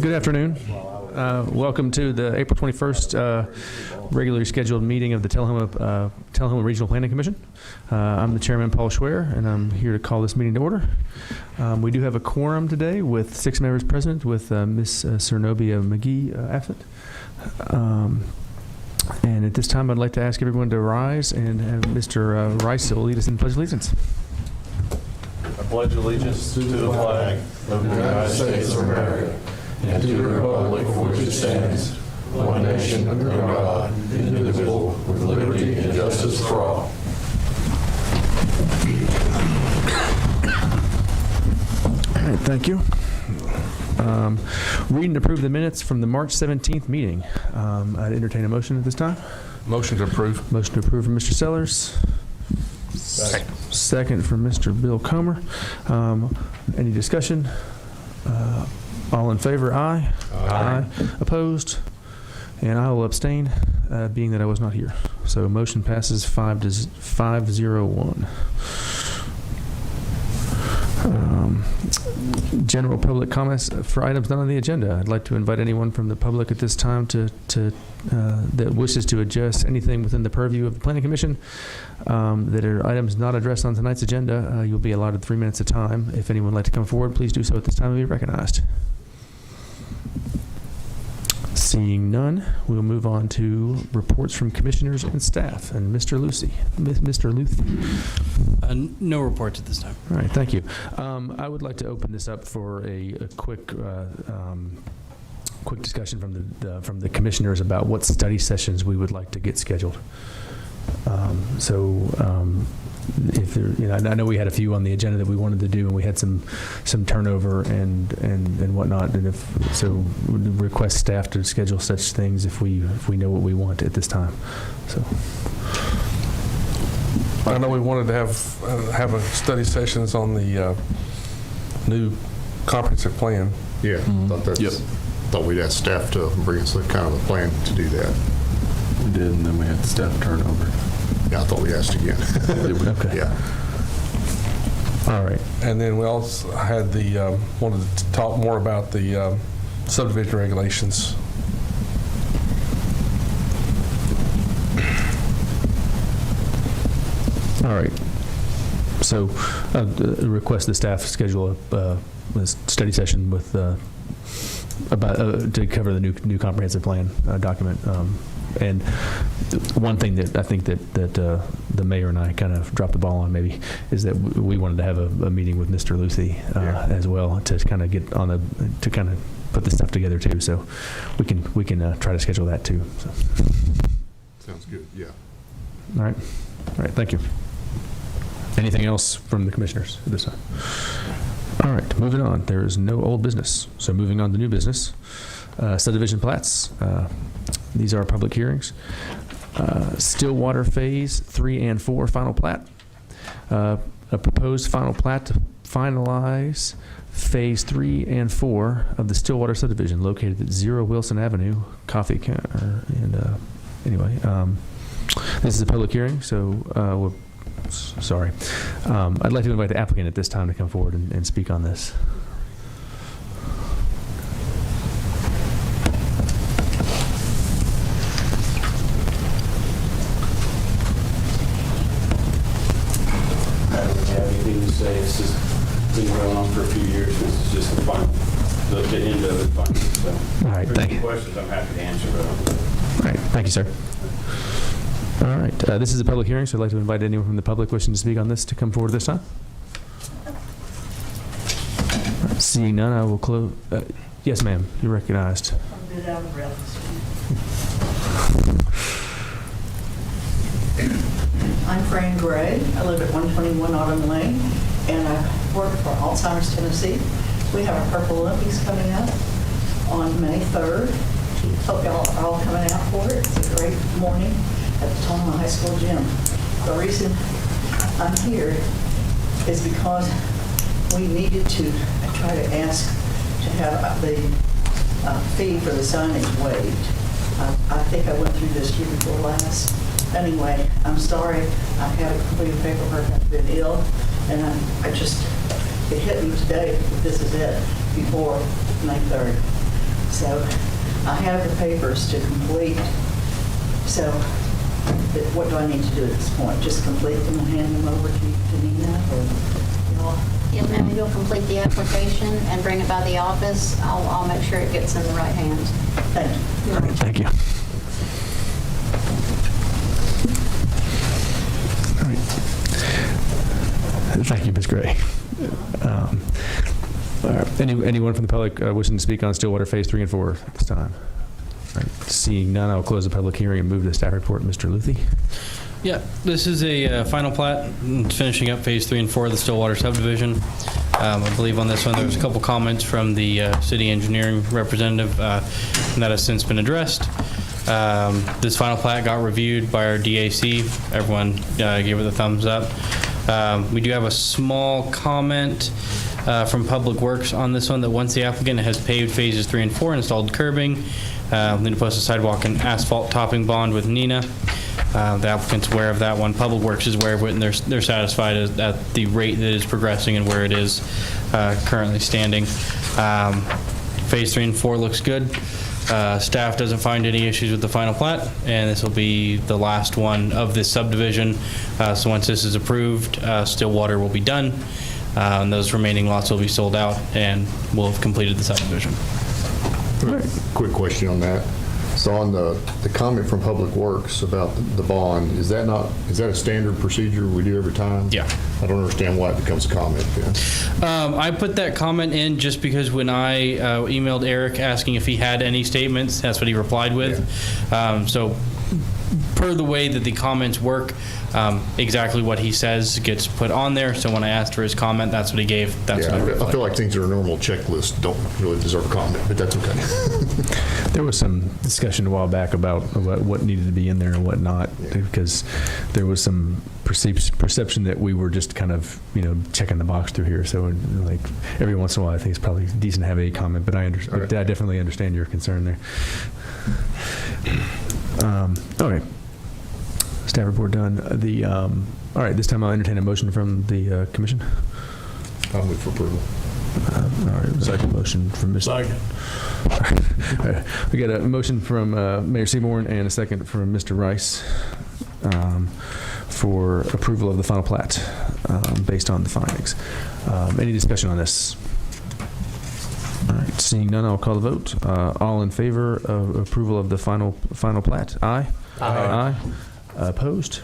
Good afternoon. Welcome to the April 21st regularly scheduled meeting of the Tullahoma Regional Planning Commission. I'm the chairman, Paul Schwer, and I'm here to call this meeting to order. We do have a quorum today with 6 members present, with Ms. Cernobia McGee absent. And at this time, I'd like to ask everyone to rise and have Mr. Rice will lead us in the Pledge of Allegiance. I pledge allegiance to the flag of the United States of America and to the republic for which it stands, one nation under God, indivisible, with liberty and justice for all. All right, thank you. Read and approve the minutes from the March 17th meeting. I'd entertain a motion at this time. Motion to approve. Motion to approve from Mr. Sellers. Second from Mr. Bill Comer. Any discussion? All in favor, aye. Aye. Opposed? And I will abstain, being that I was not here. So motion passes 5-0-1. General public comments for items not on the agenda. I'd like to invite anyone from the public at this time that wishes to address anything within the purview of the Planning Commission that are items not addressed on tonight's agenda. You'll be allotted 3 minutes of time. If anyone would like to come forward, please do so at this time and be recognized. Seeing none, we'll move on to reports from commissioners and staff. And Mr. Lucy. No reports at this time. All right, thank you. I would like to open this up for a quick discussion from the commissioners about what study sessions we would like to get scheduled. If there, I know we had a few on the agenda that we wanted to do, and we had some turnover and whatnot. And if so, we'd request staff to schedule such things if we know what we want at this time. So. I know we wanted to have a study sessions on the new comprehensive plan. Yeah, thought we'd ask staff to bring us kind of a plan to do that. We did, and then we had staff turnover. Yeah, I thought we asked again. Okay. Yeah. All right. And then we also had wanted to talk more about the subdivision regulations. All right. So, request the staff schedule a study session with to cover the new comprehensive plan document. And one thing that I think that the mayor and I kind of dropped the ball on maybe is that we wanted to have a meeting with Mr. Lucy as well to kind of get on to kind of put this stuff together too. So we can try to schedule that too. So. Sounds good. Yeah. All right. Thank you. Anything else from the commissioners at this time? All right, moving on. There is no old business. So moving on to new business. Subdivision plats. These are public hearings. Stillwater Phase 3 and 4 final plat. A proposed final plat to finalize Phase 3 and 4 of the Stillwater subdivision located at 0 Wilson Avenue, Coffee County. Anyway, this is a public hearing, so sorry. I'd like to invite the applicant at this time to come forward and speak on this. It's just been going on for a few years. This is just the end of it. So, all right, thank you. Questions I'm happy to answer. All right, thank you, sir. All right, this is a public hearing, so I'd like to invite anyone from the public wishing to speak on this to come forward this time. Right, seeing none, I will close. Yes, ma'am, you're recognized. I'm a bit out of breath this week. I'm Fran Gray. I live at 121 Autumn Lane, and I work for Alzheimer's Tennessee. We have our Purple Olympics coming up on May 3rd. Hope y'all are all coming out for it. It's a great morning at the Tullahoma High School gym. The reason I'm here is because we needed to try to ask to have the fee for the signage waived. I think I went through this year before last. Anyway, I'm sorry. I haven't completed paperwork. I've been ill, and it hit me today that this is it before May 3rd. So I have the papers to complete. So what do I need to do at this point? Just complete them and hand them over to Nina, or y'all? Yep, and you'll complete the application and bring it by the office. I'll make sure it gets in the right hands. Thank you. All right, thank you. All right. Thank you, Ms. Gray. All right. Anyone from the public wishing to speak on Stillwater Phase 3 and 4 at this time? All right. Seeing none, I'll close the public hearing and move to the staff report. Mr. Luthi. Yeah, this is a final plat, finishing up Phase 3 and 4 of the Stillwater subdivision. I believe on this one there was a couple comments from the city engineering representative, and that has since been addressed. This final plat got reviewed by our DAC. Everyone gave it a thumbs up. We do have a small comment from Public Works on this one, that once the applicant has paved Phases 3 and 4, installed curbing, then to post a sidewalk and asphalt topping bond with Nina. The applicant's aware of that one. Public Works is aware of it, and they're satisfied at the rate that is progressing and where it is currently standing. Phase 3 and 4 looks good. Staff doesn't find any issues with the final plat, and this will be the last one of this subdivision. So once this is approved, Stillwater will be done, and those remaining lots will be sold out, and we'll have completed the subdivision. Quick question on that. So on the comment from Public Works about the bond, is that a standard procedure we do every time? Yeah. I don't understand why it becomes a comment then. I put that comment in just because when I emailed Eric asking if he had any statements, that's what he replied with. Yeah. So per the way that the comments work, exactly what he says gets put on there. So when I asked for his comment, that's what he gave. That's what I replied. I feel like things that are a normal checklist don't really deserve a comment, but that's okay. There was some discussion a while back about what needed to be in there and what not, because there was some perception that we were just kind of, checking the box through here. So, like, every once in a while, I think it's probably decent to have a comment, but I definitely understand your concern there. Okay. Staff report done. All right, this time I'll entertain a motion from the commission. I'll move for approval. All right, second motion from Mr. Second. All right, we got a motion from Mayor Seaborn and a second from Mr. Rice for approval of the final plat based on the findings. Any discussion on this? All right, seeing none, I'll call the vote. All in favor of approval of the final plat? Aye. Aye. Opposed?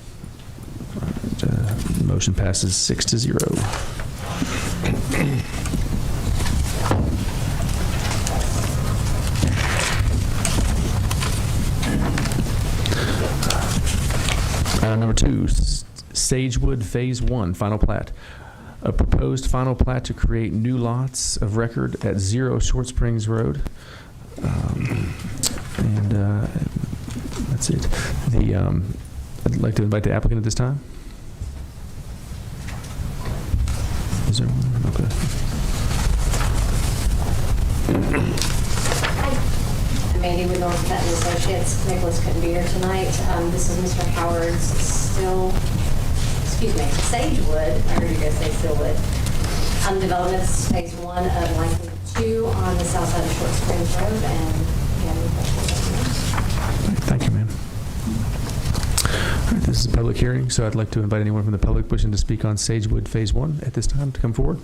All right, motion passes 6-0. Number 2, Sagewood Phase 1, final plat. A proposed final plat to create new lots of record at 0 Short Springs Road. That's it. I'd like to invite the applicant at this time. Is there one? Okay. I'm Mandy with North Patton Associates. Nicholas couldn't be here tonight. This is Mr. Howard's Sagewood. I heard you guys say Stillwood. Development is Phase 1 of Lincoln 2 on the south side of Short Springs Road, and Thank you, ma'am. All right, this is a public hearing, so I'd like to invite anyone from the public wishing to speak on Sagewood Phase 1 at this time to come forward.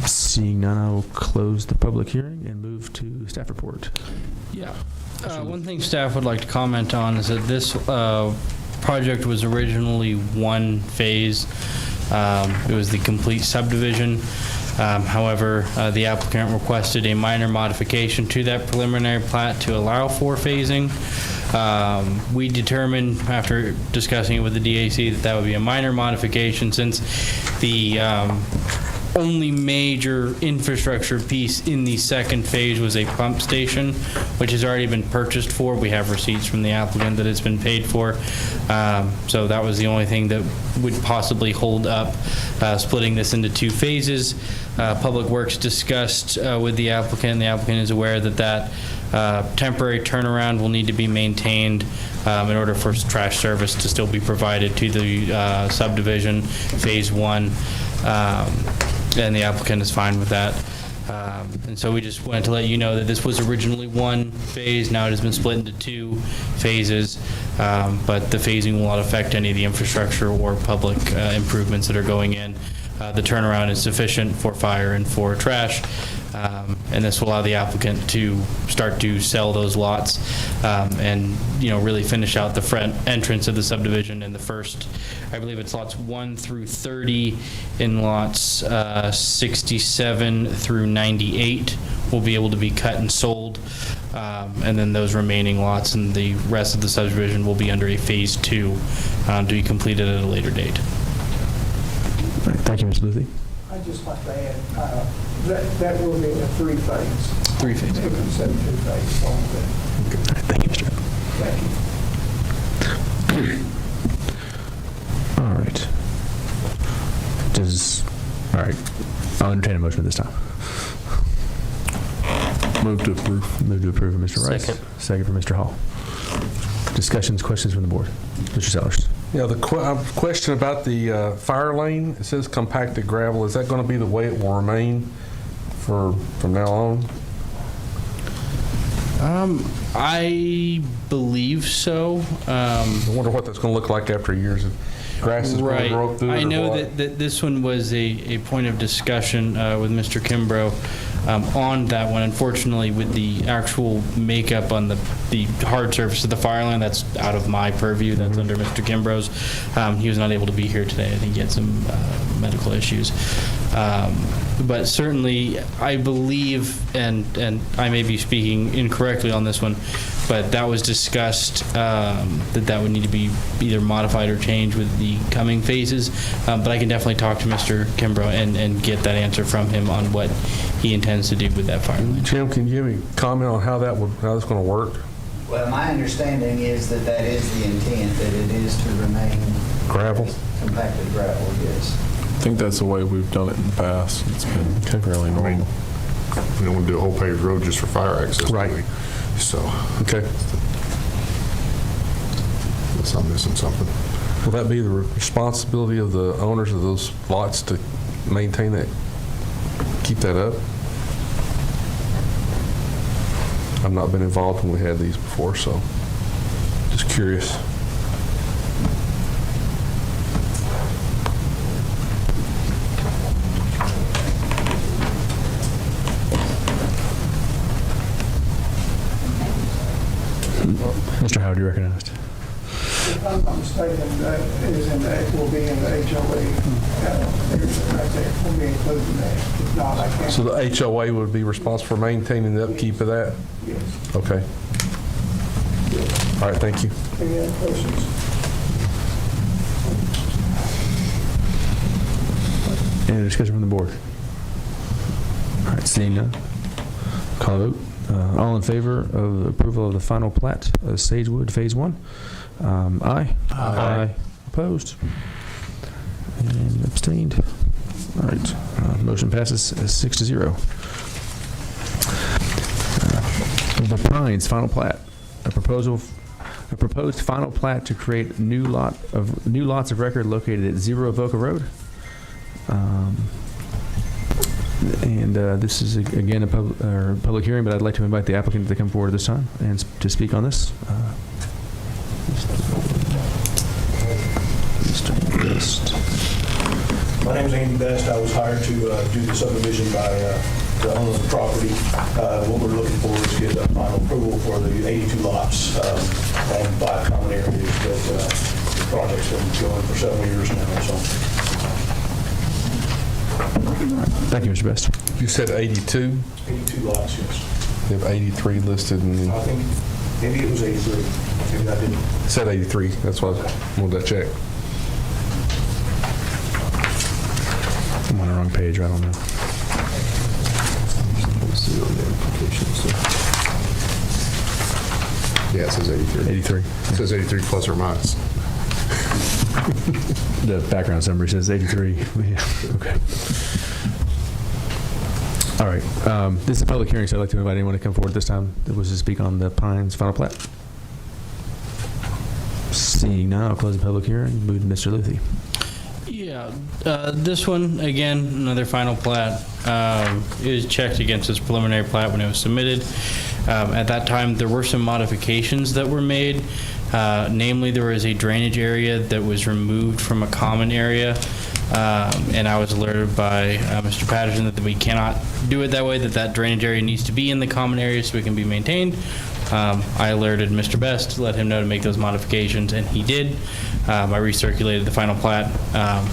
Seeing none, I will close the public hearing and move to staff report. Yeah. One thing staff would like to comment on is that this project was originally one phase. It was the complete subdivision. However, the applicant requested a minor modification to that preliminary plat to allow for phasing. We determined, after discussing it with the DAC, that would be a minor modification, since the only major infrastructure piece in the second phase was a pump station, which has already been purchased for. We have receipts from the applicant that it's been paid for. So that was the only thing that would possibly hold up splitting this into 2 phases. Public Works discussed with the applicant. The applicant is aware that temporary turnaround will need to be maintained in order for trash service to still be provided to the subdivision, Phase 1. and the applicant is fine with that. And so we just wanted to let you know that this was originally one phase. Now it has been split into 2 phases, but the phasing will not affect any of the infrastructure or public improvements that are going in. The turnaround is sufficient for fire and for trash, and this will allow the applicant to start to sell those lots and, really finish out the front entrance of the subdivision in the first, I believe it's lots 1 through 30, in lots 67 through 98 will be able to be cut and sold, and then those remaining lots and the rest of the subdivision will be under a phase 2 to be completed at a later date. All right, thank you, Mr. Luthi. I'd just like to add, that will be a 3-phase. 3 phases. Instead of 2-phase. All right, thank you, Mr. Thank you. All right. All right. I'll entertain a motion at this time. Move to approve. Move to approve from Mr. Rice. Second. Second from Mr. Hall. Discussions, questions from the board? Mr. Sellers. Yeah, the question about the fire lane, it says compacted gravel. Is that going to be the way it will remain from now on? I believe so. I wonder what that's going to look like after years of grass is going to grow through it. I or know what? that this one was a point of discussion with Mr. Kimbrough on that one. Unfortunately, with the actual makeup on the hard surface of the fire line, that's out of my purview. That's under Mr. Kimbrough's. He was not able to be here today. I think he had some medical issues. But certainly, I believe, and I may be speaking incorrectly on this one, but that was discussed that would need to be either modified or changed with the coming phases. But I can definitely talk to Mr. Kimbrough and get that answer from him on what he intends to do with that fire line. Jim, can you give me a comment on how that's going to work? Well, my understanding is that is the intent, that it is to remain Gravel? compacted gravel, yes. I think that's the way we've done it in the past. It's been fairly I mean, normal. we don't want to do a whole paved road just for fire access. do Right. we? So, Okay. unless I'm missing something. Will that be the responsibility of the owners of those lots to maintain that, keep that up? I've not been involved when we had these before, so just curious. Mr. Howard, you recognized. If I'm not mistaken, will be in the HOA. Right there, will be included in that. If not, I can't. So the HOA would be responsible for maintaining the upkeep of that? Yes. Okay. All right, thank you. Any other questions? Any discussion from the board? All right, seeing none. Call a vote. All in favor of approval of the final plat of Sagewood Phase 1? Aye. Aye. Opposed? And abstained? All right. Motion passes 6-0. The Pines final plat. A proposed final plat to create new lots of record located at 0 Avoca Road. This is again a public hearing, but I'd like to invite the applicant to come forward this time and to speak on this. Mr. Best. My name is Andy Best. I was hired to do the subdivision by the owner of the property. What we're looking for is get a final approval for the 82 lots on 5 common areas that the project's been going for several years now. So. Thank you, Mr. Best. You said 82? 82 lots, yes. They have 83 listed, and I think maybe it was 83. Maybe I didn't. it said 83. That's why I wanted to check. I'm on the wrong page. I don't know. Yeah, it says 83. 83. It says 83 plus or minus. The background summary says 83. Yeah, okay. All right. This is a public hearing, so I'd like to invite anyone to come forward this time that was to speak on the Pines final plat. Seeing now, I'll close the public hearing. Move to Mr. Luthi. Yeah, This one, again, another final plat. It was checked against this preliminary plat when it was submitted. At that time, there were some modifications that were made. Namely, there was a drainage area that was removed from a common area. And I was alerted by Mr. Patterson that we cannot do it that way, that drainage area needs to be in the common area so it can be maintained. I alerted Mr. Best to let him know to make those modifications, and he did. I recirculated the final plat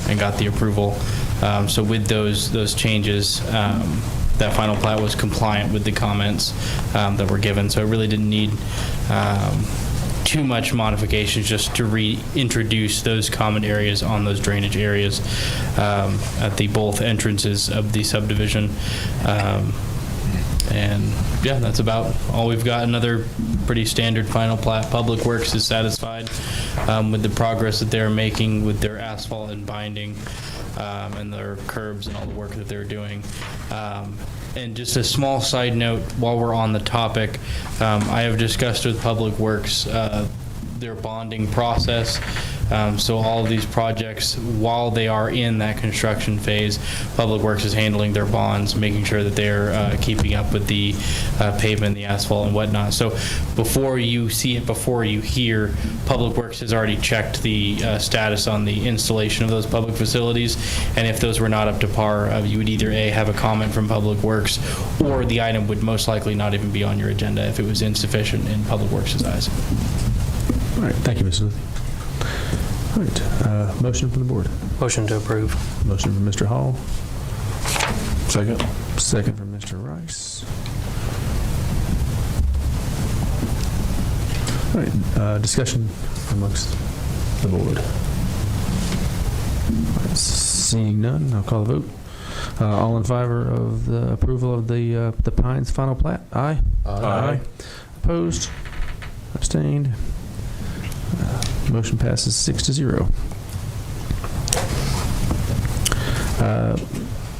and got the approval. So with those changes, that final plat was compliant with the comments that were given. So it really didn't need too much modifications, just to reintroduce those common areas on those drainage areas at the both entrances of the subdivision. And yeah, that's about all we've got. Another pretty standard final plat. Public Works is satisfied with the progress that they're making with their asphalt and binding and their curbs and all the work that they're doing. And just a small side note, while we're on the topic, I have discussed with Public Works their bonding process. So all of these projects, while they are in that construction phase, Public Works is handling their bonds, making sure that they're keeping up with the pavement, the asphalt, and whatnot. So before you see it, before you hear, Public Works has already checked the status on the installation of those public facilities, and if those were not up to par, you would either A, have a comment from Public Works, or the item would most likely not even be on your agenda if it was insufficient in Public Works' eyes. All right, thank you, Mr. Luthy. All right, motion from the board. Motion to approve. Motion from Mr. Hall. Second. Second from Mr. Rice. All right, discussion amongst the board. All right, seeing none, I'll call the vote. All in favor of the approval of the Pines final plat? Aye. Aye. Opposed? Abstained? Motion passes 6-0.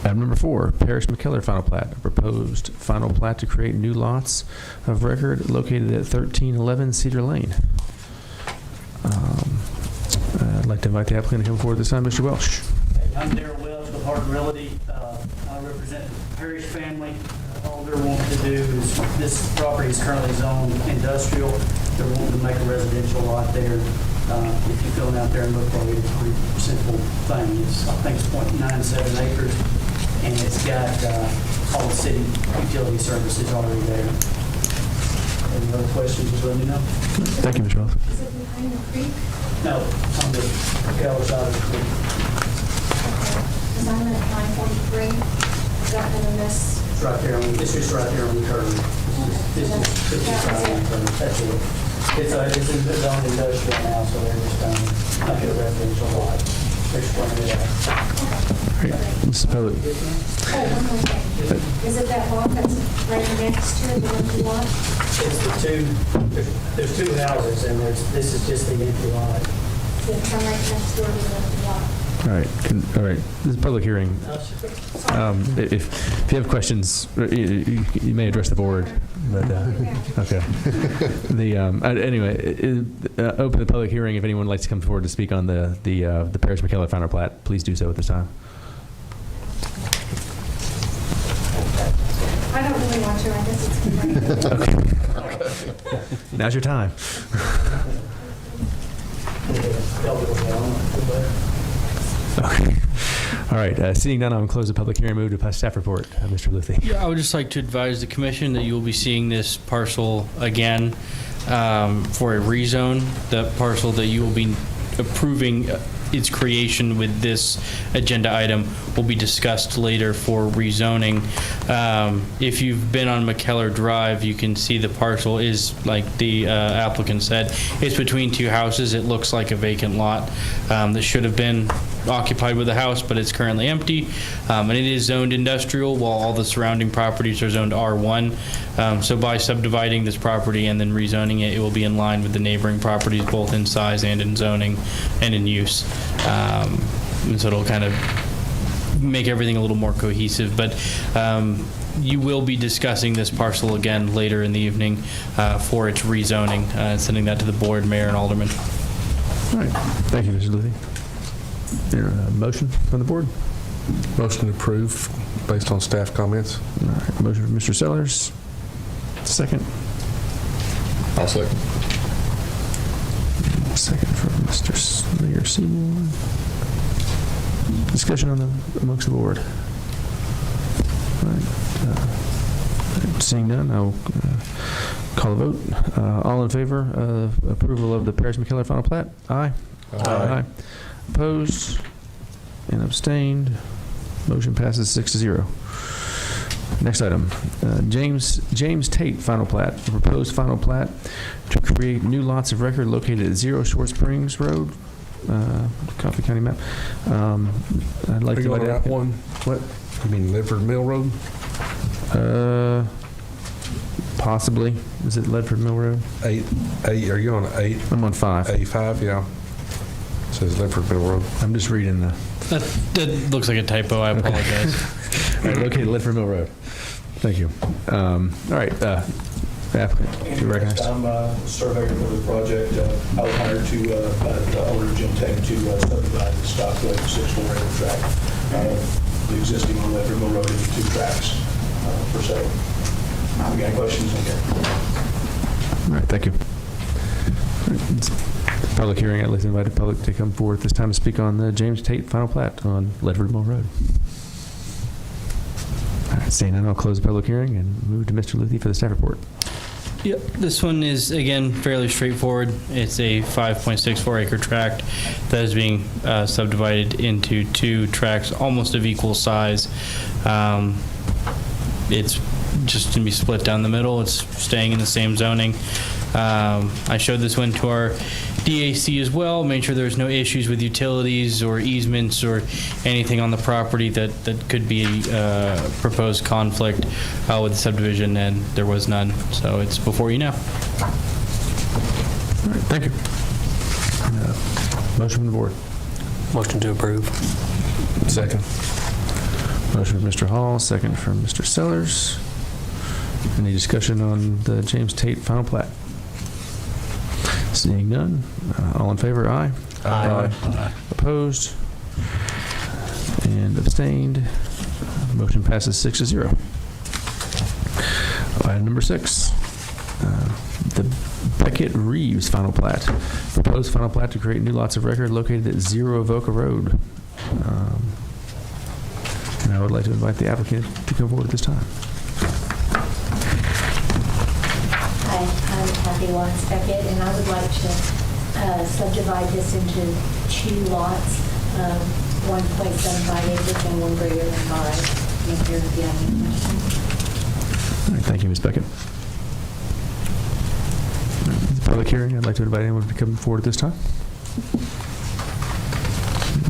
Item number 4, Parish McKellar final plat. A proposed final plat to create new lots of record located at 1311 Cedar Lane. I'd like to invite the applicant to come forward this time, Mr. Welsh. I'm Darrell Welch with Hart Realty. I represent the Parish family. All they're wanting to do is, this property is currently zoned industrial. They're wanting to make a residential lot there. If you go out there and look for it, it's a pretty simple thing. I think it's 0.97 acres, and it's got all the city utility services already there. Any other questions, just let me know. Thank you, Mr. Welsh. Is it behind the creek? No, on the other side of the creek. Because I'm at 943. Is that going to miss? It's right there. It's just right there on the curve. This is right on the curve. That's it. It's in the zone industrial now, so they're just make it a residential lot. They're splitting it out. Great. Mr. Pellet. Oh, one more thing. Is it that lot that's right next to the empty lot? It's the there's two houses, and this is just the empty lot. It come right next door to the empty lot. All right. This is a public hearing. If you have questions, you may address the board. But okay. Anyway, open the public hearing. If anyone would like to come forward to speak on the Parish McKellar final plat, please do so at this time. I don't really want to. I guess it's Okay. Now's your time. Okay. All right. Seeing none, I'm going to close the public hearing. Move to pass staff report. Mr. Luthy. Yeah, I would just like to advise the commission that you will be seeing this parcel again for a rezone. That parcel that you will be approving its creation with this agenda item will be discussed later for rezoning. If you've been on McKellar Drive, you can see the parcel is, like the applicant said, it's between two houses. It looks like a vacant lot that should have been occupied with a house, but it's currently empty. And it is zoned industrial while all the surrounding properties are zoned R1. So by subdividing this property and then rezoning it, it will be in line with the neighboring properties, both in size and in zoning and in use. And so it'll kind of make everything a little more cohesive. But you will be discussing this parcel again later in the evening for its rezoning, sending that to the board, mayor, and alderman. All right. Thank you, Mr. Luthy. Motion from the board? Motion to approve based on staff comments. All right, motion from Mr. Sellers. Second. I'll second. Second from Mr. Mayor Seymour. Discussion amongst the board. All right, seeing none, I'll call the vote. All in favor of approval of the Parrish McKellar final plat? Aye. Aye. Opposed and abstained. Motion passes 6-0. Next item, James Tate final plat, a proposed final plat to create new lots of record located at 0 Short Springs Road, Coffee County map. I'd like Are to you on invite Route 1? What? You mean Ledford Mill Road? Possibly. Is it Ledford Mill Road? 8. Are you on 8? I'm on 5. A5, yeah. It says Ledford Mill Road. I'm just reading the. That looks like a typo. I apologize. All right, located at Ledford Mill Road. Thank you. All right, applicant, you recognized. I'm a surveyor for the project. I was hired by the owner, Jim Tate, to subdivide the Stockwood 6-4 acre tract. The existing on Ledford Mill Road is 2 tracks for sale. If you got any questions, okay. All right, thank you. All right, it's a public hearing. I'd like to invite the public to come forward this time to speak on the James Tate final plat on Ledford Mill Road. All right, seeing none, I'll close the public hearing and move to Mr. Luthi for the staff report. Yep, this one is, again, fairly straightforward. It's a 5.64 acre tract that is being subdivided into 2 tracts almost of equal size. It's just going to be split down the middle. It's staying in the same zoning. I showed this one to our DAC as well, made sure there's no issues with utilities or easements or anything on the property that could be proposed conflict with the subdivision, and there was none. So it's before you now. All right, thank you. Motion from the board. Motion to approve. Second. Motion from Mr. Hall, second from Mr. Sellers. Any discussion on the James Tate final plat? Seeing none, all in favor, aye. Aye. Opposed and abstained. Motion passes 6-0. Item number 6, the Beckett Reeves final plat. Proposed final plat to create new lots of record located at 0 Avoca Road. And I would like to invite the applicant to come forward at this time. Hi, I'm Kathy Watts Beckett, and I would like to subdivide this into 2 lots, 1.75 acres and 1 greater than 5. I'm here if you have any questions. All right, thank you, Ms. Beckett. The public hearing, I'd like to invite anyone to come forward at this time.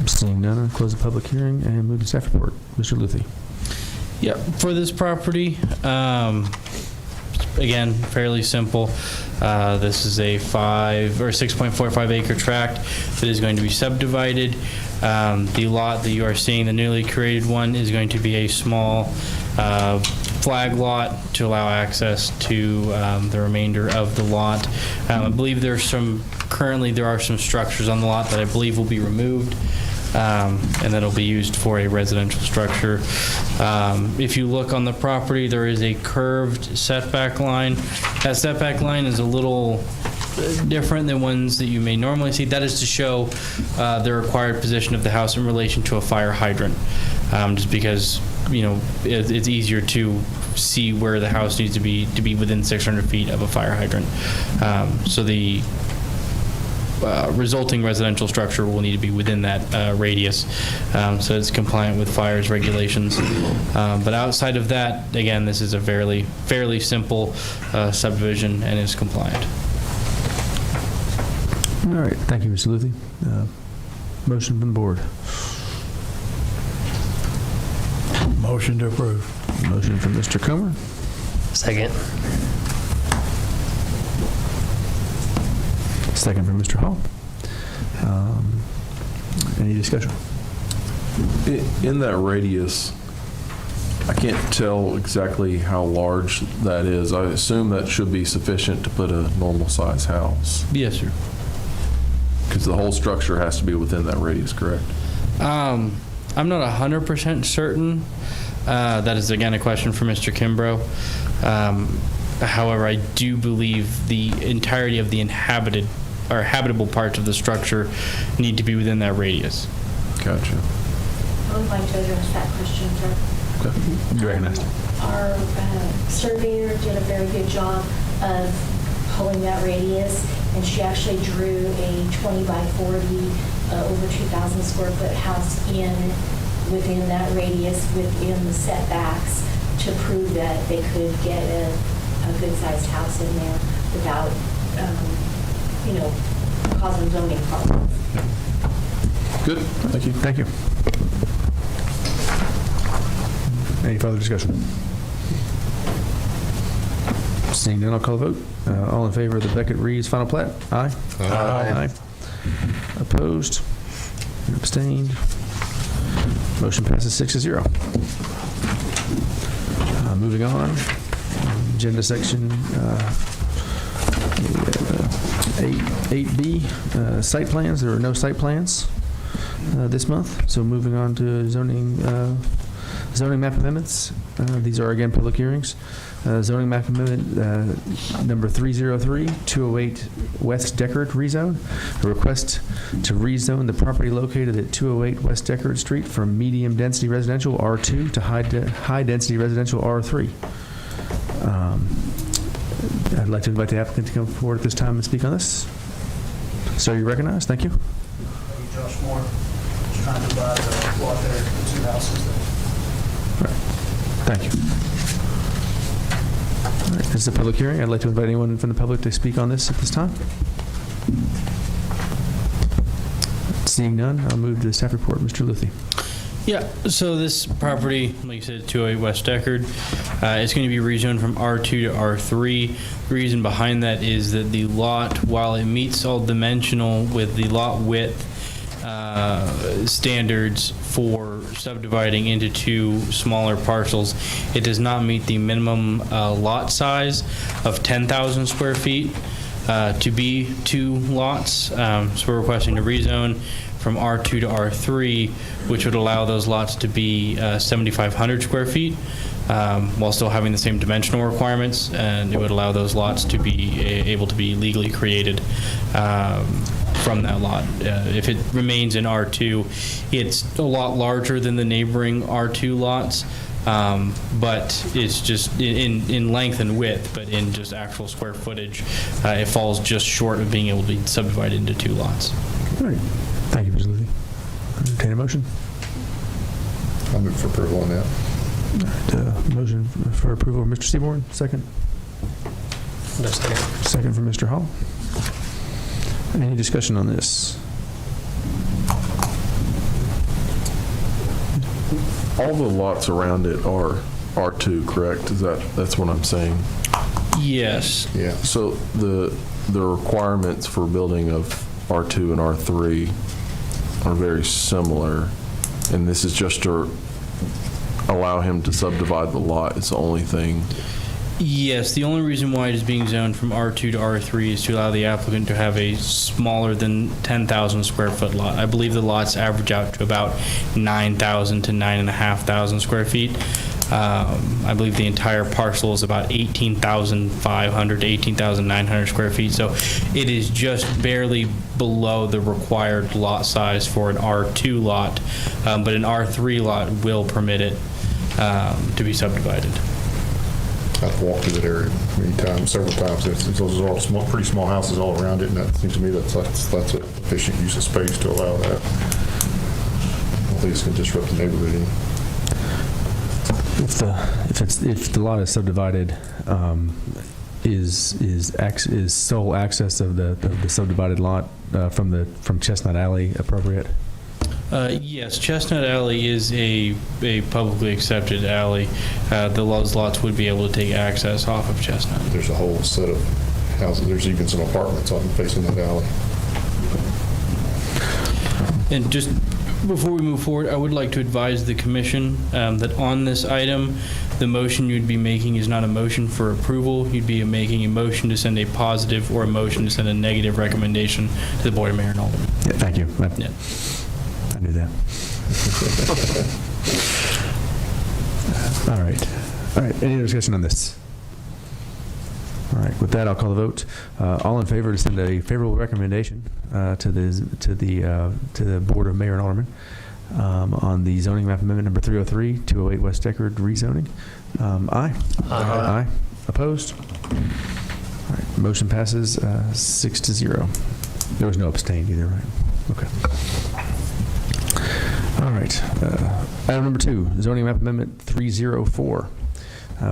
Seeing none, I'll close the public hearing and move to staff report. Mr. Luthi. Yep, for this property, again, fairly simple. This is a 6.45 acre tract that is going to be subdivided. The lot that you are seeing, the newly created one, is going to be a small flag lot to allow access to the remainder of the lot. I believe currently there are some structures on the lot that I believe will be removed. And that'll be used for a residential structure. If you look on the property, there is a curved setback line. That setback line is a little different than ones that you may normally see. That is to show the required position of the house in relation to a fire hydrant, just because it's easier to see where the house needs to be within 600 feet of a fire hydrant. So the resulting residential structure will need to be within that radius, so it's compliant with fires regulations. But outside of that, again, this is a fairly simple subdivision and is compliant. All right, thank you, Mr. Luthi. Motion from the board. Motion to approve. Motion from Mr. Comer. Second. Second from Mr. Hall. Any discussion? In that radius, I can't tell exactly how large that is. I assume that should be sufficient to put a normal size house. Yes, sir. Because the whole structure has to be within that radius, correct? I'm not 100% certain. That is, again, a question for Mr. Kimbrough. However, I do believe the entirety of the inhabited or habitable parts of the structure need to be within that radius. Gotcha. I would like to address that question, sir. Okay. You recognize. Our surveyor did a very good job of pulling that radius, and she actually drew a 20 by 40, over 2,000 square foot house within that radius, within the setbacks, to prove that they could get a good-sized house in there without, causing zoning problems. Good. Thank you. Thank you. Any further discussion? Seeing none, I'll call the vote. All in favor of the Beckett-Reeves final plat? Aye. Aye. Opposed? Abstained? Motion passes 6-0. Moving on, agenda section 8B, site plans. There are no site plans this month, so moving on to zoning map amendments. These are again public hearings. Zoning map amendment number 303, 208 West Deckard rezone. A request to rezone the property located at 208 West Deckard Street from medium density residential R2 to high density residential R3. I'd like to invite the applicant to come forward at this time and speak on this. So you're recognized. Thank you. Josh Moore, just trying to buy the lot there, the 2 houses there. Right. Thank you. All right, this is a public hearing. I'd like to invite anyone from the public to speak on this at this time. Seeing none, I'll move to the staff report. Mr. Luthi. Yeah, so this property, like you said, 208 West Deckard, is going to be rezoned from R2 to R3. The reason behind that is that the lot, while it meets all dimensional with the lot width standards for subdividing into two smaller parcels, it does not meet the minimum lot size of 10,000 square feet to be 2 lots. So we're requesting to rezone from R2 to R3, which would allow those lots to be 7,500 square feet, while still having the same dimensional requirements, and it would allow those lots to be able to be legally created from that lot. If it remains in R2, it's a lot larger than the neighboring R2 lots, but it's just in length and width, but in just actual square footage, it falls just short of being able to be subdivided into 2 lots. All right. Thank you, Mr. Luthi. Entertain a motion. I'll move for approval on that. All right, motion for approval of Mr. Seaborn. Second. Second from Mr. Hall. Any discussion on this? All the lots around it are R2, correct? That's what I'm saying? Yes. Yeah. So the requirements for building of R2 and R3 are very similar, and this is just to allow him to subdivide the lot. It's the only thing. Yes, the only reason why it is being zoned from R2 to R3 is to allow the applicant to have a smaller than 10,000 square foot lot. I believe the lots average out to about 9,000 to 9,500 square feet. I believe the entire parcel is about 18,500 to 18,900 square feet. So it is just barely below the required lot size for an R2 lot, but an R3 lot will permit it to be subdivided. I've walked through that area many times, several times. Those are all small, pretty small houses all around it, and that seems to me that's an efficient use of space to allow that. I don't think it's going to disrupt the neighborhood any. If the lot is subdivided, is sole access of the subdivided lot from Chestnut Alley appropriate? Yes, Chestnut Alley is a publicly accepted alley. Those lots would be able to take access off of Chestnut. There's a whole set of houses. There's even some apartments on facing that alley. And just before we move forward, I would like to advise the commission that on this item, the motion you'd be making is not a motion for approval. You'd be making a motion to send a positive or a motion to send a negative recommendation to the Board of Mayor and Aldermen. Yeah, thank you. Yeah. I knew that. All right. All right. Any other discussion on this? All right. With that, I'll call the vote. All in favor to send a favorable recommendation to the Board of Mayor and Aldermen on the zoning map amendment number 303, 208 West Deckard rezoning. Aye. Aye. Opposed? All right. Motion passes 6-0. There was no abstain either, right? Okay. All right. Item number 2, zoning map amendment 304,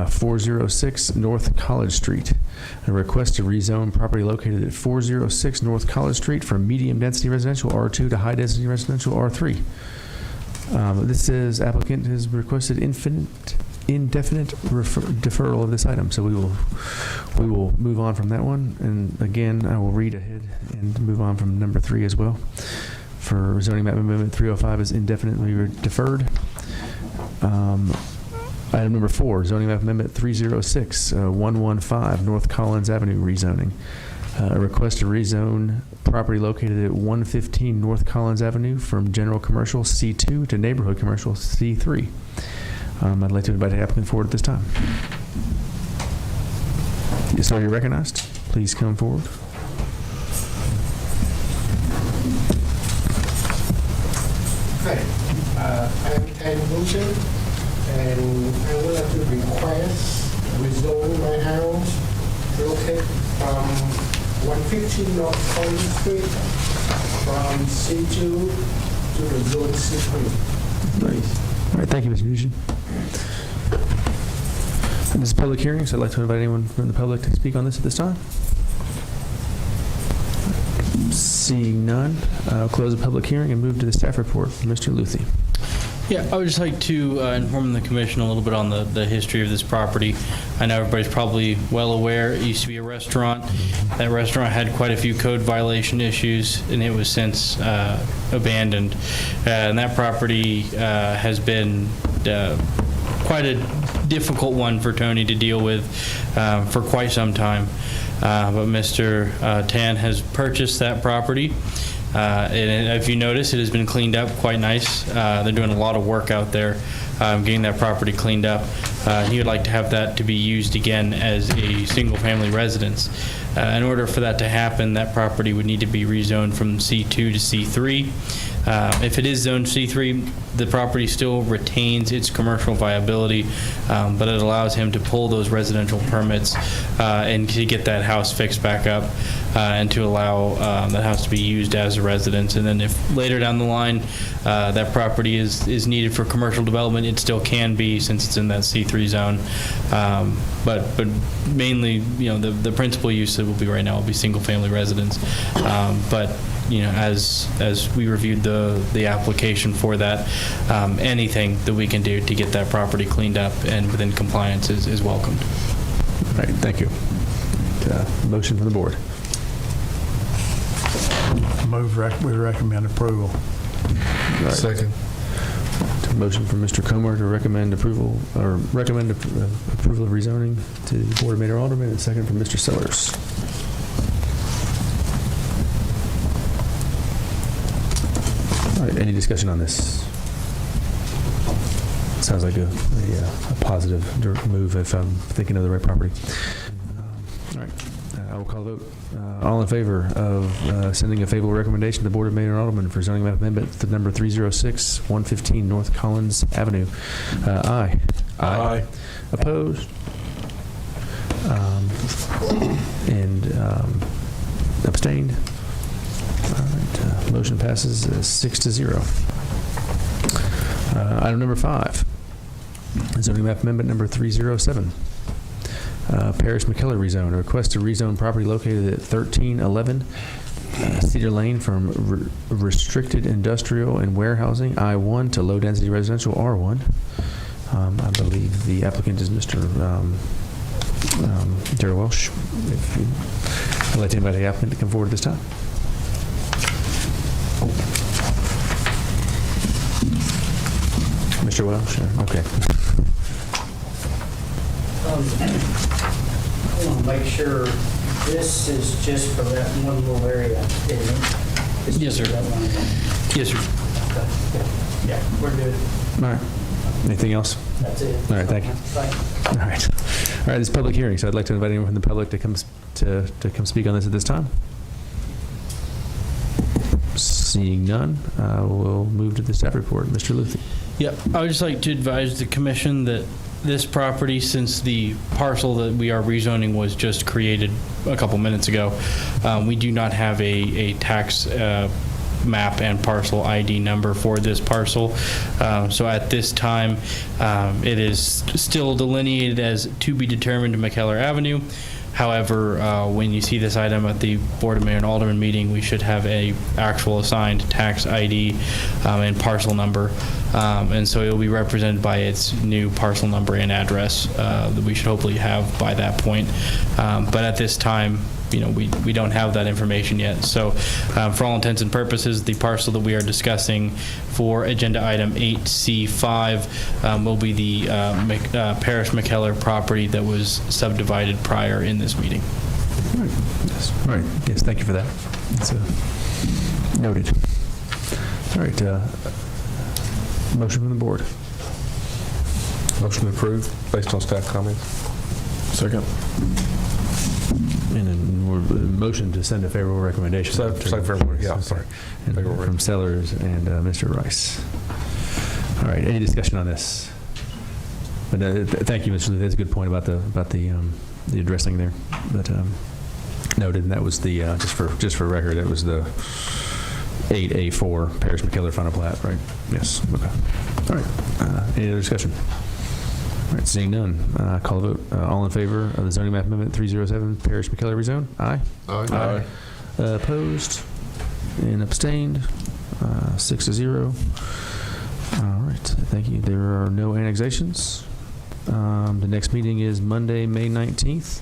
406 North College Street. A request to rezone property located at 406 North College Street from medium density residential R2 to high density residential R3. This is applicant has requested indefinite deferral of this item, so we will move on from that one. And again, I will read ahead and move on from number 3 as well. For zoning map amendment 305 is indefinitely deferred. Item number 4, zoning map amendment 306, 115 North Collins Avenue rezoning. A request to rezone property located at 115 North Collins Avenue from general commercial C2 to neighborhood commercial C3. I'd like to invite the applicant forward at this time. Sir, you're recognized. Please come forward. Hi, I'm Ken Wilson, and I would like to request rezone my house located from 115 North Collins Street from C2 to the zone C3. All right, thank you, Mr. Nugent. And this is a public hearing, so I'd like to invite anyone from the public to speak on this at this time. Seeing none, I'll close the public hearing and move to the staff report from Mr. Luthi. Yeah, I would just like to inform the commission a little bit on the history of this property. I know everybody's probably well aware it used to be a restaurant. That restaurant had quite a few code violation issues, and it was since abandoned. And that property has been quite a difficult one for Tony to deal with for quite some time. But Mr. Tan has purchased that property. And if you notice, it has been cleaned up quite nice. They're doing a lot of work out there getting that property cleaned up. He would like to have that to be used again as a single-family residence. In order for that to happen, that property would need to be rezoned from C2 to C3. If it is zoned C3, the property still retains its commercial viability, but it allows him to pull those residential permits and to get that house fixed back up and to allow that house to be used as a residence. And then if later down the line that property is needed for commercial development, it still can be since it's in that C3 zone. But mainly, the principal use that will be right now will be single-family residence. But as we reviewed the application for that, anything that we can do to get that property cleaned up and within compliance is welcomed. All right, thank you. Motion from the board. We recommend approval. Right. Second. Motion from Mr. Comer to recommend approval of rezoning to the Board of Mayor and Aldermen, and second from Mr. Sellers. All right, any discussion on this? Sounds like a positive move if I'm thinking of the right property. All right, I will call the vote. All in favor of sending a favorable recommendation to the Board of Mayor and Aldermen for zoning map amendment to number 306, 115 North Collins Avenue? Aye. Aye. Opposed? And abstained? All right, motion passes 6-0. Item number 5, zoning map amendment number 307. Paris McKellar rezone. A request to rezone property located at 1311 Cedar Lane from restricted industrial and warehousing I-1 to low-density residential R1. I believe the applicant is Mr. Darrell Welsh. I'd like to invite the applicant to come forward at this time. Mr. Welsh? Okay. I want to make sure this is just for that one little area, isn't it? Yes, sir. Yes, sir. Yeah, we're good. All right. Anything else? That's it. All right, thank you. All right. All right, this is public hearing, so I'd like to invite anyone from the public to come speak on this at this time. Seeing none, we'll move to the staff report. Mr. Luthi. Yep. I would just like to advise the commission that this property, since the parcel that we are rezoning was just created a couple minutes ago, we do not have a tax map and parcel ID number for this parcel. So at this time, it is still delineated as to be determined McKellar Avenue. However, when you see this item at the Board of Mayor and Alderman meeting, we should have a actual assigned tax ID and parcel number. And so it will be represented by its new parcel number and address that we should hopefully have by that point. But at this time, we don't have that information yet. So for all intents and purposes, the parcel that we are discussing for agenda item 8C5 will be the Parish McKellar property that was subdivided prior in this meeting. Right. Yes. Right. Yes, thank you for that. That's noted. All right. Motion from the board. Motion approved based on staff comments. Second. And then we're motion to send a favorable recommendation. Yeah, sorry. From Sellers and Mr. Rice. All right. Any discussion on this? But thank you, Mr. Lee. That's a good point about the addressing there. But noted, and that was the just for record, that was the 8A4 Parish McKellar final plat, right? Yes. Okay. All right. Any other discussion? All right, seeing none, call a vote. All in favor of the zoning map amendment 307, Parish McKellar rezone? Aye. Aye. Opposed and abstained, 6-0. All right, thank you. There are no annexations. The next meeting is Monday, May 19th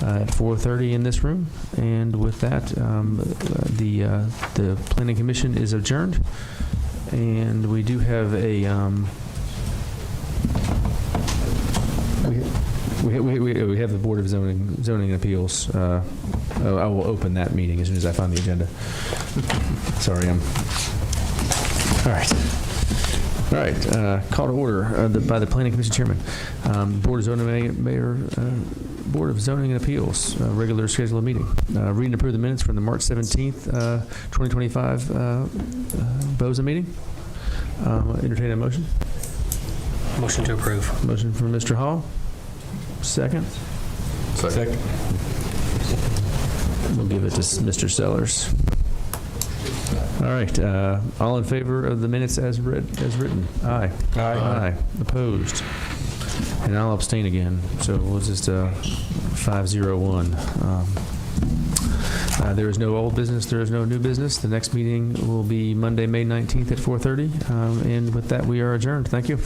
at 4:30 in this room. And with that, the Planning Commission is adjourned. And we do have a we have the Board of Zoning and Appeals. I will open that meeting as soon as I find the agenda. Sorry, all right. All right, call to order by the Planning Commission Chairman. Board of Zoning and Appeals, regular scheduled meeting. Read and approve the minutes from the March 17th, 2025 BOZA meeting. Entertain a motion. Motion to approve. Motion from Mr. Hall. Second. Second. We'll give it to Mr. Sellers. All right. All in favor of the minutes as written? Aye. Aye. Opposed? And I'll abstain again. So we'll just 5-0-1. There is no old business. There is no new business. The next meeting will be Monday, May 19th at 4:30. And with that, we are adjourned. Thank you.